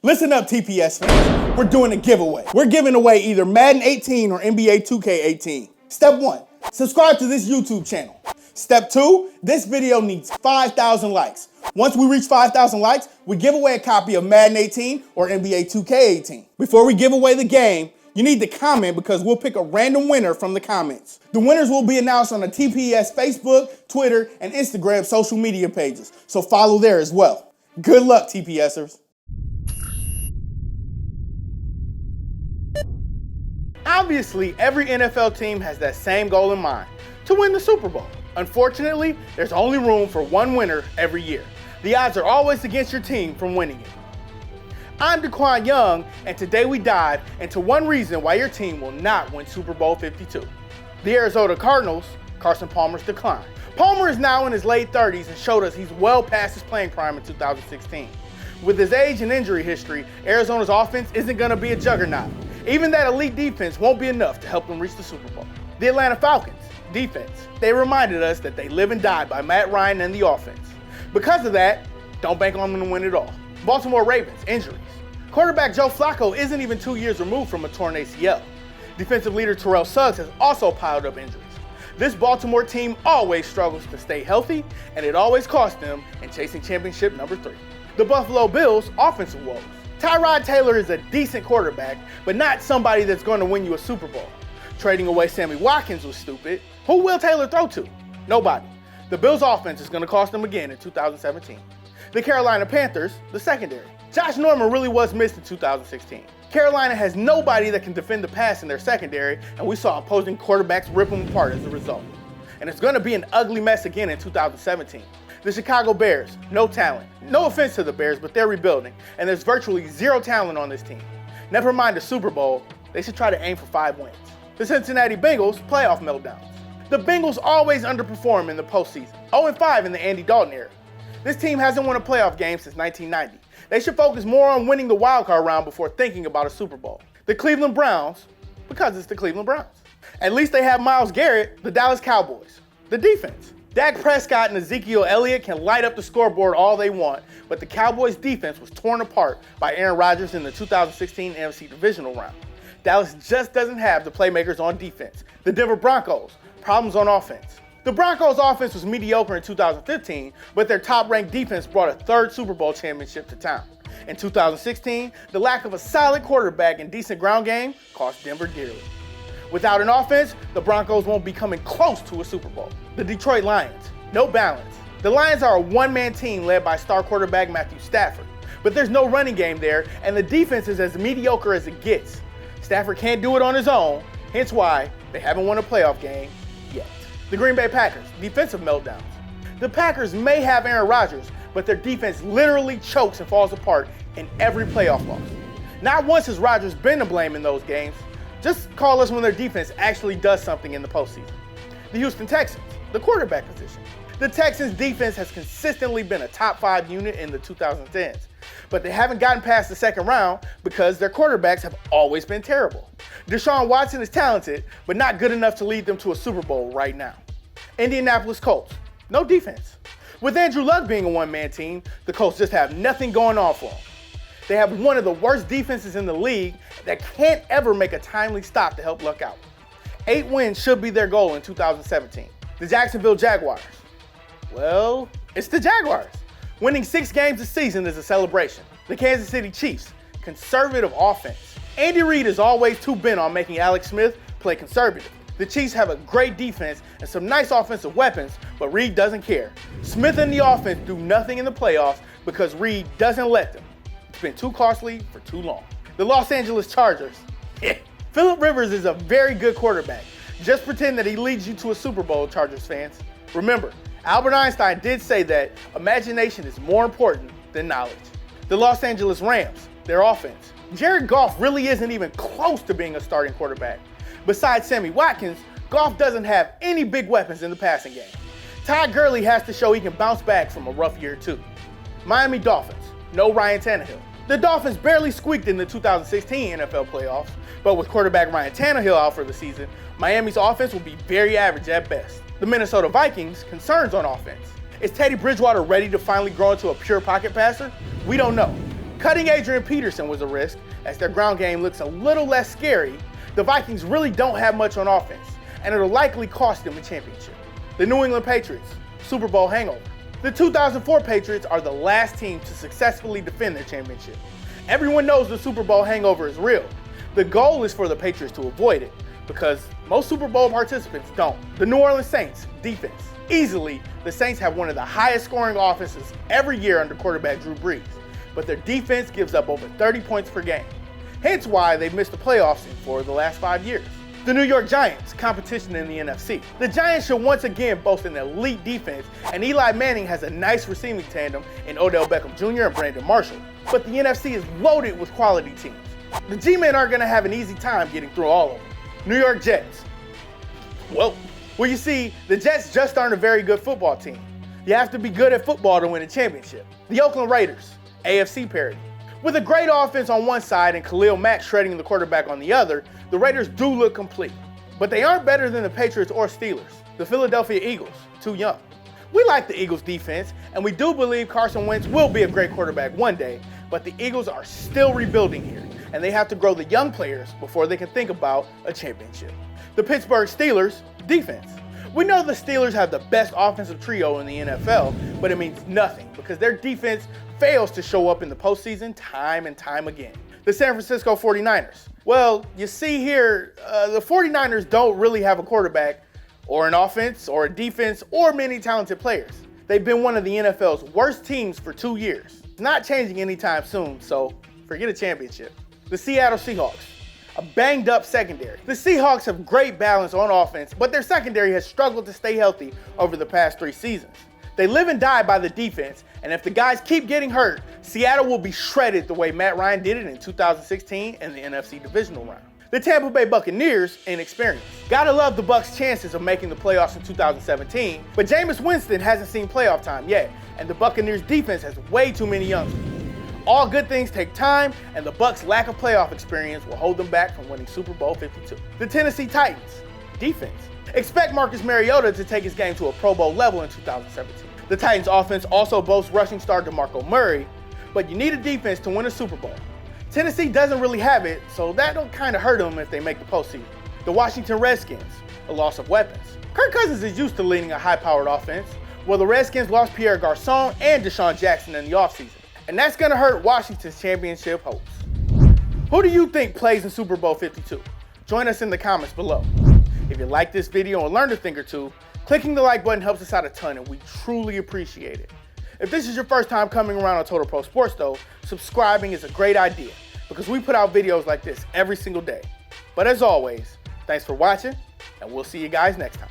Listen up, TPS fans. We're doing a giveaway. We're giving away either Madden 18 or NBA 2K18. Step 1, subscribe to this YouTube channel. Step 2, this video needs 5,000 likes. Once we reach 5,000 likes, we give away a copy of Madden 18 or NBA 2K18. Before we give away the game, you need to comment because we'll pick a random winner from the comments. The winners will be announced on the TPS Facebook, Twitter, and Instagram social media pages, so follow there as well. Good luck, TPSers. Obviously, every NFL team has that same goal in mind, to win the Super Bowl. Unfortunately, there's only room for one winner every year. The odds are always against your team from winning it. I'm DeQwan Young, and today we dive into one reason why your team will not win Super Bowl 52. The Arizona Cardinals, Carson Palmer's decline. Palmer is now in his late 30s and showed us he's well past his playing prime in 2016. With his age and injury history, Arizona's offense isn't going to be a juggernaut. Even that elite defense won't be enough to help them reach the Super Bowl. The Atlanta Falcons, defense. They reminded us that they live and die by Matt Ryan and the offense. Because of that, don't bank on them to win it all. Baltimore Ravens, injuries. Quarterback Joe Flacco isn't even 2 years removed from a torn ACL. Defensive leader Terrell Suggs has also piled up injuries. This Baltimore team always struggles to stay healthy, and it always costs them in chasing championship number 3. The Buffalo Bills, offensive woes. Tyrod Taylor is a decent quarterback, but not somebody that's going to win you a Super Bowl. Trading away Sammy Watkins was stupid. Who will Taylor throw to? Nobody. The Bills' offense is going to cost them again in 2017. The Carolina Panthers, the secondary. Josh Norman really was missed in 2016. Carolina has nobody that can defend the pass in their secondary, and we saw opposing quarterbacks rip them apart as a result. And it's going to be an ugly mess again in 2017. The Chicago Bears, no talent. No offense to the Bears, but they're rebuilding, and there's virtually zero talent on this team. Never mind the Super Bowl, they should try to aim for 5 wins. The Cincinnati Bengals, playoff meltdowns. The Bengals always underperform in the postseason, 0-5 in the Andy Dalton era. This team hasn't won a playoff game since 1990. They should focus more on winning the wildcard round before thinking about a Super Bowl. The Cleveland Browns, because it's the Cleveland Browns. At least they have Myles Garrett, the Dallas Cowboys. The defense. Dak Prescott and Ezekiel Elliott can light up the scoreboard all they want, but the Cowboys' defense was torn apart by Aaron Rodgers in the 2016 NFC Divisional Round. Dallas just doesn't have the playmakers on defense. The Denver Broncos, problems on offense. The Broncos' offense was mediocre in 2015, but their top-ranked defense brought a 3rd Super Bowl championship to town. In 2016, the lack of a solid quarterback and decent ground game cost Denver dearly. Without an offense, the Broncos won't be coming close to a Super Bowl. The Detroit Lions, no balance. The Lions are a one-man team led by star quarterback Matthew Stafford, but there's no running game there, and the defense is as mediocre as it gets. Stafford can't do it on his own, hence why they haven't won a playoff game yet. The Green Bay Packers, defensive meltdowns. The Packers may have Aaron Rodgers, but their defense literally chokes and falls apart in every playoff loss. Not once has Rodgers been to blame in those games. Just call us when their defense actually does something in the postseason. The Houston Texans, the quarterback position. The Texans' defense has consistently been a top 5 unit in the 2010s, but they haven't gotten past the 2nd round because their quarterbacks have always been terrible. Deshaun Watson is talented, but not good enough to lead them to a Super Bowl right now. Indianapolis Colts, no defense. With Andrew Luck being a one-man team, the Colts just have nothing going on for them. They have one of the worst defenses in the league that can't ever make a timely stop to help Luck out. 8 wins should be their goal in 2017. The Jacksonville Jaguars. Well, it's the Jaguars. Winning 6 games this season is a celebration. The Kansas City Chiefs. Conservative offense. Andy Reid is always too bent on making Alex Smith play conservative. The Chiefs have a great defense and some nice offensive weapons, but Reid doesn't care. Smith and the offense do nothing in the playoffs because Reid doesn't let them. It's been too costly for too long. The Los Angeles Chargers. Phillip Rivers is a very good quarterback. Just pretend that he leads you to a Super Bowl, Chargers fans. Remember, Albert Einstein did say that imagination is more important than knowledge. The Los Angeles Rams, their offense. Jared Goff really isn't even close to being a starting quarterback. Besides Sammy Watkins, Goff doesn't have any big weapons in the passing game. Todd Gurley has to show he can bounce back from a rough year too. Miami Dolphins, no Ryan Tannehill. The Dolphins barely squeaked in the 2016 NFL playoffs, but with quarterback Ryan Tannehill out for the season, Miami's offense will be very average at best. The Minnesota Vikings, concerns on offense. Is Teddy Bridgewater ready to finally grow into a pure pocket passer? We don't know. Cutting Adrian Peterson was a risk, as their ground game looks a little less scary. The Vikings really don't have much on offense, and it'll likely cost them a championship. The New England Patriots, Super Bowl hangover. The 2004 Patriots are the last team to successfully defend their championship. Everyone knows the Super Bowl hangover is real. The goal is for the Patriots to avoid it, because most Super Bowl participants don't. The New Orleans Saints, defense. Easily, the Saints have one of the highest scoring offenses every year under quarterback Drew Brees, but their defense gives up over 30 points per game. Hence why they've missed the playoffs in 4 of the last 5 years. The New York Giants, competition in the NFC. The Giants should once again boast an elite defense, and Eli Manning has a nice receiving tandem in Odell Beckham Jr. and Brandon Marshall. But the NFC is loaded with quality teams. The G-Men aren't going to have an easy time getting through all of them. New York Jets. Well, you see, the Jets just aren't a very good football team. You have to be good at football to win a championship. The Oakland Raiders, AFC parity. With a great offense on one side and Khalil Mack shredding the quarterback on the other, the Raiders do look complete. But they aren't better than the Patriots or Steelers. The Philadelphia Eagles, too young. We like the Eagles defense, and we do believe Carson Wentz will be a great quarterback one day, but the Eagles are still rebuilding here, and they have to grow the young players before they can think about a championship. The Pittsburgh Steelers, defense. We know the Steelers have the best offensive trio in the NFL, but it means nothing because their defense fails to show up in the postseason time and time again. The San Francisco 49ers. Well, you see here, the 49ers don't really have a quarterback or an offense or a defense or many talented players. They've been one of the NFL's worst teams for 2 years. It's not changing anytime soon, so forget a championship. The Seattle Seahawks. A banged up secondary. The Seahawks have great balance on offense, but their secondary has struggled to stay healthy over the past 3 seasons. They live and die by the defense, and if the guys keep getting hurt, Seattle will be shredded the way Matt Ryan did it in 2016 in the NFC divisional round. The Tampa Bay Buccaneers, inexperienced. Gotta love the Bucs' chances of making the playoffs in 2017, but Jameis Winston hasn't seen playoff time yet, and the Buccaneers defense has way too many youngsters. All good things take time, and the Bucs' lack of playoff experience will hold them back from winning Super Bowl 52. The Tennessee Titans, defense. Expect Marcus Mariota to take his game to a Pro Bowl level in 2017. The Titans' offense also boasts rushing star DeMarco Murray, but you need a defense to win a Super Bowl. Tennessee doesn't really have it, so that'll kind of hurt them if they make the postseason. The Washington Redskins, a loss of weapons. Kirk Cousins is used to leading a high-powered offense, while the Redskins lost Pierre Garçon and Deshaun Jackson in the offseason. And that's going to hurt Washington's championship hopes. Who do you think plays in Super Bowl 52? Join us in the comments below. If you like this video and learned a thing or two, clicking the like button helps us out a ton and we truly appreciate it. If this is your first time coming around on Total Pro Sports though, subscribing is a great idea because we put out videos like this every single day. But as always, thanks for watching and we'll see you guys next time.